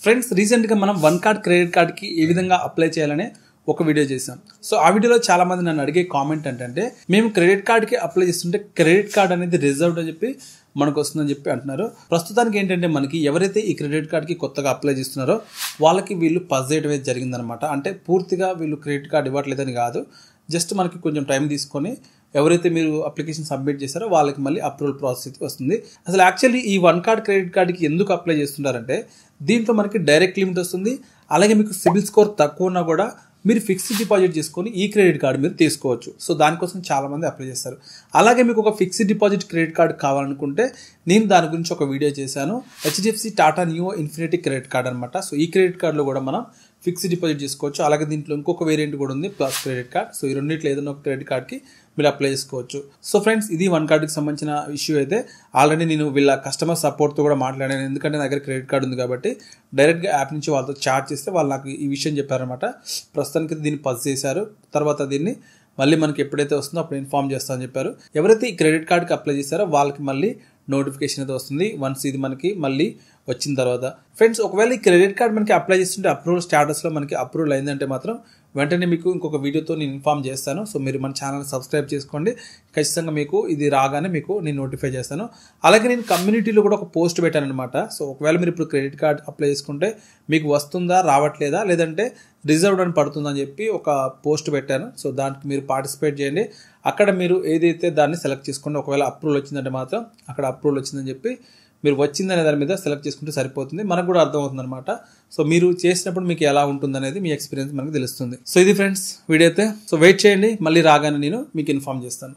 Friends రీసెంట్గా మనం one card credit కార్డ్కి ఏ విధంగా అప్లై చేయాలనే ఒక వీడియో చేసాం. సో ఆ వీడియోలో చాలా మంది నన్ను అడిగే కామెంట్ ఏంటంటే, మేము క్రెడిట్ కార్డ్కి అప్లై చేస్తుంటే క్రెడిట్ కార్డ్ అనేది రిజర్వ్డ్ అని చెప్పి మనకు వస్తుందని చెప్పి అంటున్నారు. ప్రస్తుతానికి ఏంటంటే మనకి ఎవరైతే ఈ క్రెడిట్ కార్డ్కి కొత్తగా అప్లై చేస్తున్నారో వాళ్ళకి వీళ్ళు పస్ చేయడమే జరిగిందనమాట. అంటే పూర్తిగా వీళ్ళు క్రెడిట్ కార్డ్ ఇవ్వట్లేదని కాదు, జస్ట్ మనకి కొంచెం టైం తీసుకొని ఎవరైతే మీరు అప్లికేషన్ సబ్మిట్ చేస్తారో వాళ్ళకి మళ్ళీ అప్రూవల్ ప్రాసెస్ వస్తుంది. అసలు యాక్చువల్లీ ఈ వన్ కార్డ్ క్రెడిట్ కార్డ్కి ఎందుకు అప్లై చేస్తుంటారంటే, దీంట్లో మనకి డైరెక్ట్ లిమిట్ వస్తుంది. అలాగే మీకు సిబిల్ స్కోర్ తక్కువ ఉన్నా కూడా మీరు ఫిక్స్డ్ డిపాజిట్ చేసుకొని ఈ క్రెడిట్ కార్డు మీరు తీసుకోవచ్చు. సో దానికోసం చాలా మంది అప్లై చేస్తారు. అలాగే మీకు ఒక ఫిక్స్డ్ డిపాజిట్ క్రెడిట్ కార్డు కావాలనుకుంటే నేను దాని గురించి ఒక వీడియో చేశాను. HDFC Tata neo infinity credit card అనమాట. సో ఈ క్రెడిట్ కార్డులో కూడా మనం ఫిక్స్డ్ డిపాజిట్ చేసుకోవచ్చు. అలాగే దీంట్లో ఇంకొక వేరియంట్ కూడా ఉంది, ప్లస్ క్రెడిట్ కార్డ్. సో ఈ రెండింటిలో ఏదైనా ఒక క్రెడిట్ కార్డ్కి మీరు అప్లై చేసుకోవచ్చు. సో ఫ్రెండ్స్, ఇది వన్ కార్డ్కి సంబంధించిన ఇష్యూ అయితే ఆల్రెడీ నేను వీళ్ళ కస్టమర్ సపోర్ట్తో కూడా మాట్లాడాను. ఎందుకంటే నా దగ్గర క్రెడిట్ కార్డ్ ఉంది కాబట్టి డైరెక్ట్గా యాప్ నుంచి వాళ్ళతో చాట్ చేస్తే వాళ్ళు నాకు ఈ విషయం చెప్పారనమాట. ప్రస్తుతానికి దీన్ని పస్ చేశారు, తర్వాత దీన్ని మళ్ళీ మనకి ఎప్పుడైతే వస్తుందో అప్పుడు ఇన్ఫార్మ్ చేస్తామని చెప్పారు. ఎవరైతే ఈ క్రెడిట్ కార్డ్కి అప్లై చేశారో వాళ్ళకి మళ్ళీ నోటిఫికేషన్ అయితే వస్తుంది వన్స్ ఇది మనకి మళ్ళీ వచ్చిన తర్వాత. ఫ్రెండ్స్, ఒకవేళ ఈ క్రెడిట్ కార్డ్ మనకి అప్లై చేస్తుంటే అప్రూవల్ స్టేటస్లో మనకి అప్రూవల్ అయిందంటే మాత్రం వెంటనే మీకు ఇంకొక వీడియోతో నేను ఇన్ఫార్మ్ చేస్తాను. సో మీరు మన ఛానల్ సబ్స్క్రైబ్ చేసుకోండి. ఖచ్చితంగా మీకు ఇది రాగానే మీకు నేను నోటిఫై చేస్తాను. అలాగే నేను కమ్యూనిటీలో కూడా ఒక పోస్ట్ పెట్టాను అనమాట. సో ఒకవేళ మీరు ఇప్పుడు క్రెడిట్ కార్డ్ అప్లై చేసుకుంటే మీకు వస్తుందా రావట్లేదా, లేదంటే రిజర్వ్డ్ అని పడుతుందా అని చెప్పి ఒక పోస్ట్ పెట్టాను. సో దానికి మీరు పార్టిసిపేట్ చేయండి. అక్కడ మీరు ఏదైతే దాన్ని సెలెక్ట్ చేసుకోండి. ఒకవేళ అప్రూవల్ వచ్చిందంటే మాత్రం అక్కడ అప్రూవల్ వచ్చిందని చెప్పి మీరు వచ్చిందనే దాని మీద సెలెక్ట్ చేసుకుంటే సరిపోతుంది. మనకు కూడా అర్థమవుతుంది అనమాట. సో మీరు చేసినప్పుడు మీకు ఎలా ఉంటుంది అనేది మీ ఎక్స్పీరియన్స్ మనకు తెలుస్తుంది. సో ఇది ఫ్రెండ్స్ వీడియో అయితే. సో వెయిట్ చేయండి, మళ్ళీ రాగానే నేను మీకు ఇన్ఫార్మ్ చేస్తాను.